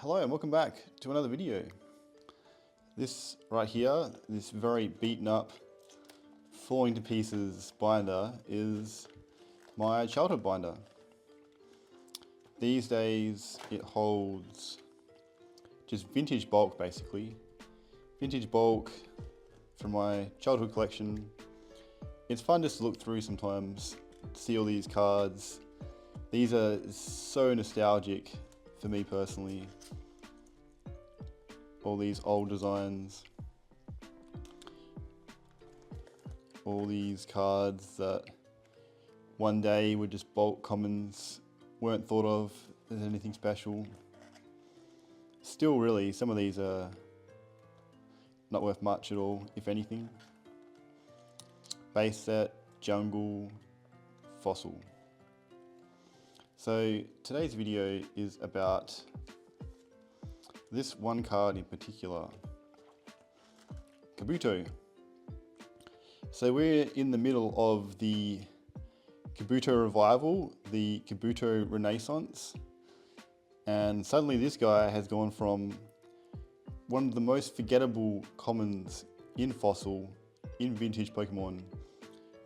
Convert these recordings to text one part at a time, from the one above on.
Hello and welcome back to another video. This right here, this very beaten up, falling to pieces binder is my childhood binder. These days it holds just vintage bulk basically. Vintage bulk from my childhood collection. It's fun just to look through sometimes, see all these cards. These are so nostalgic for me personally. All these old designs. All these cards that one day were just bulk commons, weren't thought of as anything special. Still really, some of these are not worth much at all, if anything. Base set, jungle, fossil. So today's video is about this one card in particular, Kabuto. So we're in the middle of the Kabuto revival, the Kabuto Renaissance, and suddenly this guy has gone from one of the most forgettable commons in Fossil, in vintage Pokemon,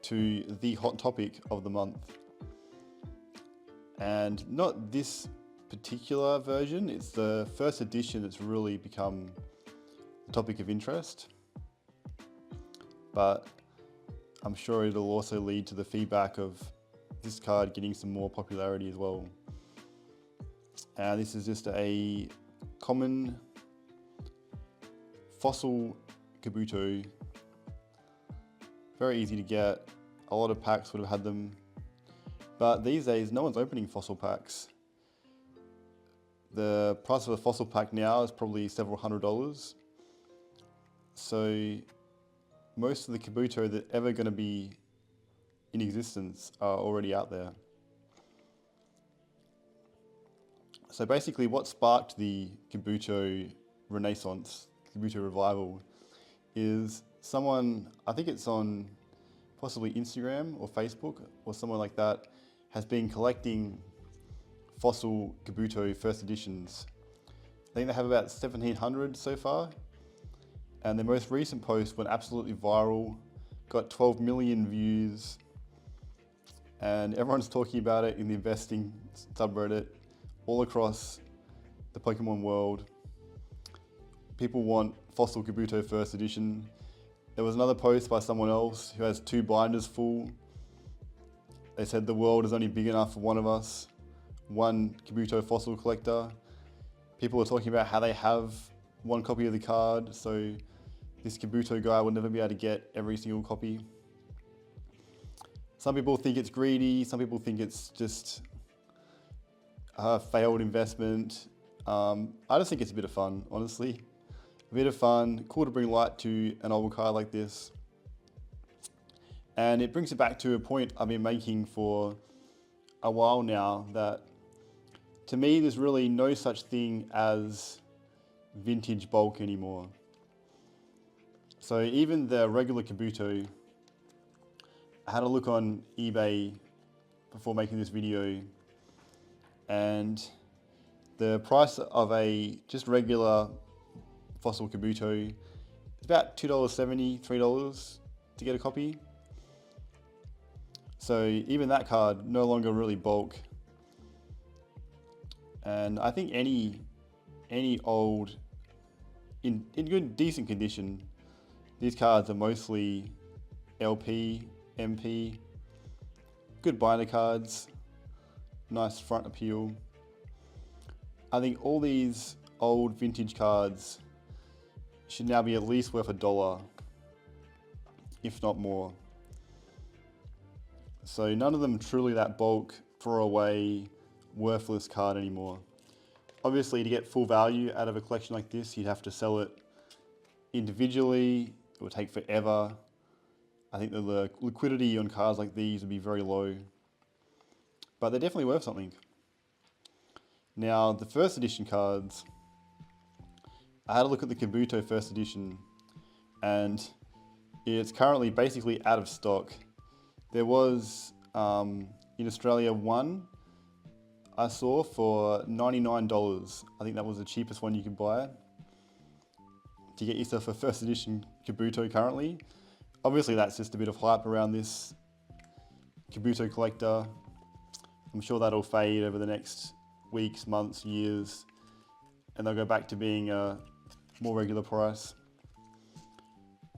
to the hot topic of the month. And not this particular version, it's the first edition that's really become a topic of interest. But I'm sure it'll also lead to the feedback of this card getting some more popularity as well. This is just a common Fossil Kabuto. Very easy to get. A lot of packs would have had them. But these days, no one's opening Fossil packs. The price of a Fossil pack now is probably several $100s. So most of the Kabuto that are ever going to be in existence are already out there. So basically what sparked the Kabuto Renaissance, Kabuto revival, is someone, I think it's on possibly Instagram or Facebook or somewhere like that, has been collecting Fossil Kabuto first editions. I think they have about 1,700 so far. And their most recent post went absolutely viral, got 12 million views, and everyone's talking about it in the investing subreddit all across the Pokemon world. People want Fossil Kabuto first edition. There was another post by someone else who has 2 binders full. They said the world is only big enough for one of us, one Kabuto fossil collector. People are talking about how they have one copy of the card, so this Kabuto guy will never be able to get every single copy. Some people think it's greedy, some people think it's just a failed investment. I just think it's a bit of fun, honestly. A bit of fun, cool to bring light to an old card like this. And it brings it back to a point I've been making for a while now, that to me there's really no such thing as vintage bulk anymore. So even the regular Kabuto, I had a look on eBay before making this video, and the price of a just regular Fossil Kabuto is about $2.70, $3 to get a copy. So even that card no longer really bulk. And I think any old, in good decent condition, these cards are mostly LP, MP, good binder cards, nice front appeal. I think all these old vintage cards should now be at least worth $1, if not more. So none of them truly that bulk, throwaway, worthless card anymore. Obviously, to get full value out of a collection like this, you'd have to sell it individually. It would take forever. I think that the liquidity on cards like these would be very low, but they're definitely worth something. Now, the first edition cards, I had a look at the Kabuto first edition, and it's currently basically out of stock. There was, in Australia, one. I saw for $99. I think that was the cheapest one you could buy to get yourself a first edition Kabuto currently. Obviously that's just a bit of hype around this Kabuto collector. I'm sure that'll fade over the next weeks, months, years, and they'll go back to being a more regular price.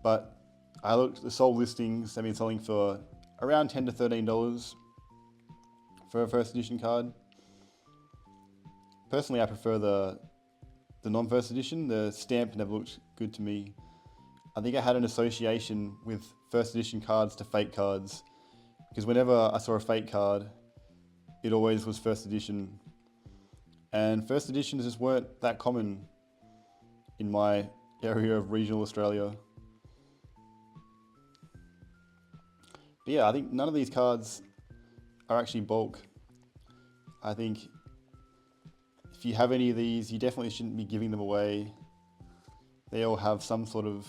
But I looked at the sold listings, they've been selling for around $10 to $13 for a first edition card. Personally, I prefer the non-first edition. The stamp never looked good to me. I think I had an association with first edition cards to fake cards, because whenever I saw a fake card, it always was first edition. And first editions just weren't that common in my area of regional Australia. But yeah, I think none of these cards are actually bulk. I think if you have any of these, you definitely shouldn't be giving them away. They all have some sort of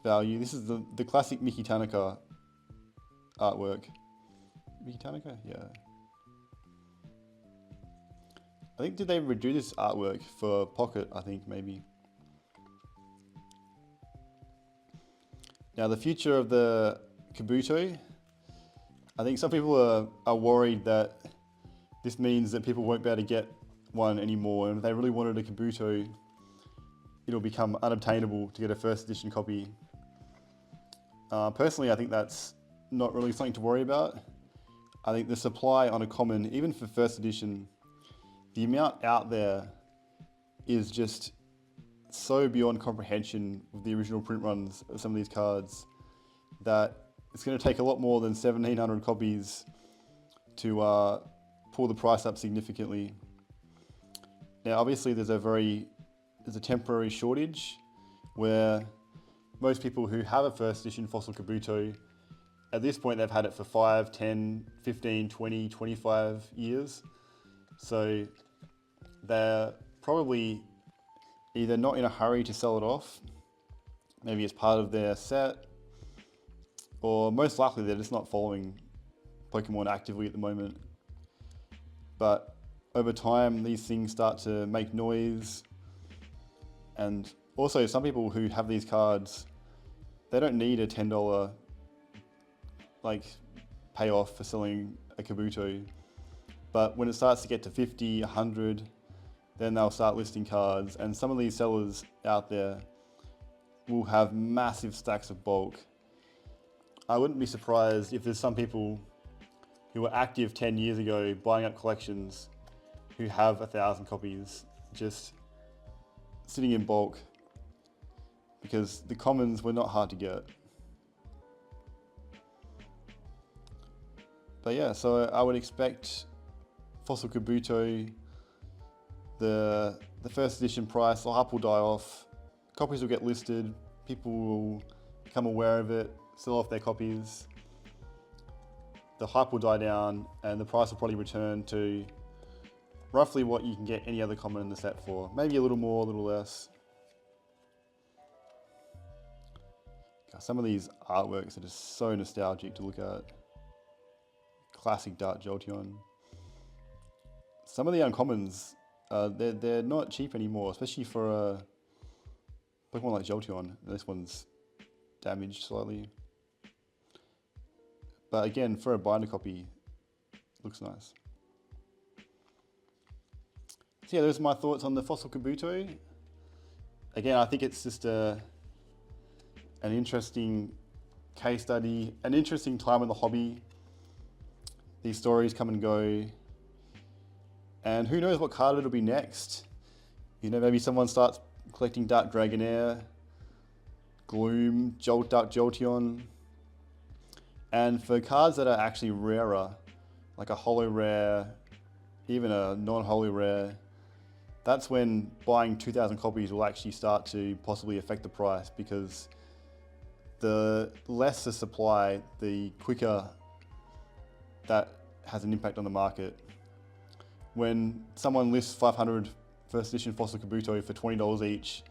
value. This is the classic Mickey Tanaka artwork. Mickey Tanaka? Yeah. I think, did they redo this artwork for Pocket, I think, maybe. Now, the future of the Kabuto, I think some people are worried that this means that people won't be able to get one anymore, and if they really wanted a Kabuto, it'll become unobtainable to get a first edition copy. Personally, I think that's not really something to worry about. I think the supply on a common, even for first edition, the amount out there is just so beyond comprehension with the original print runs of some of these cards that it's going to take a lot more than 1,700 copies to pull the price up significantly. Now, obviously, there's a temporary shortage where most people who have a first edition Fossil Kabuto, at this point, they've had it for 5, 10, 15, 20, 25 years. So they're probably either not in a hurry to sell it off, maybe it's part of their set, or most likely they're just not following Pokemon actively at the moment. But over time, these things start to make noise. And also, some people who have these cards, they don't need a $10 payoff for selling a Kabuto. But when it starts to get to 50, 100, then they'll start listing cards. And some of these sellers out there will have massive stacks of bulk. I wouldn't be surprised if there's some people who were active 10 years ago buying up collections who have 1,000 copies just sitting in bulk, because the commons were not hard to get. But yeah, so I would expect Fossil Kabuto, the first edition price, the hype will die off, copies will get listed, people will become aware of it, sell off their copies, the hype will die down, and the price will probably return to roughly what you can get any other common in the set for. Maybe a little more, a little less. God, some of these artworks are just so nostalgic to look at. Classic Dark Jolteon. Some of the uncommons, they're not cheap anymore, especially for a Pokemon like Jolteon. This one's damaged slightly. But again, for a binder copy, it looks nice. So yeah, those are my thoughts on the Fossil Kabuto. Again, I think it's just an interesting case study, an interesting time in the hobby. These stories come and go. And who knows what card it'll be next. You know, maybe someone starts collecting Dark Dragonair, Gloom, Dark Jolteon. And for cards that are actually rarer, like a holo rare, even a non-holo rare, that's when buying 2,000 copies will actually start to possibly affect the price, because the less the supply, the quicker that has an impact on the market. When someone lists 500 first edition Fossil Kabuto for $20 each,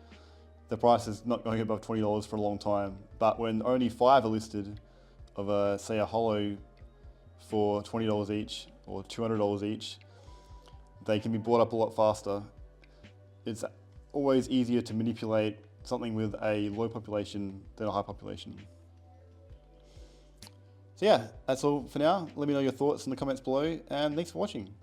the price is not going above $20 for a long time. But when only 5 are listed of say a holo for $20 each or $200 each, they can be bought up a lot faster. It's always easier to manipulate something with a low population than a high population. So yeah, that's all for now. Let me know your thoughts in the comments below, and thanks for watching.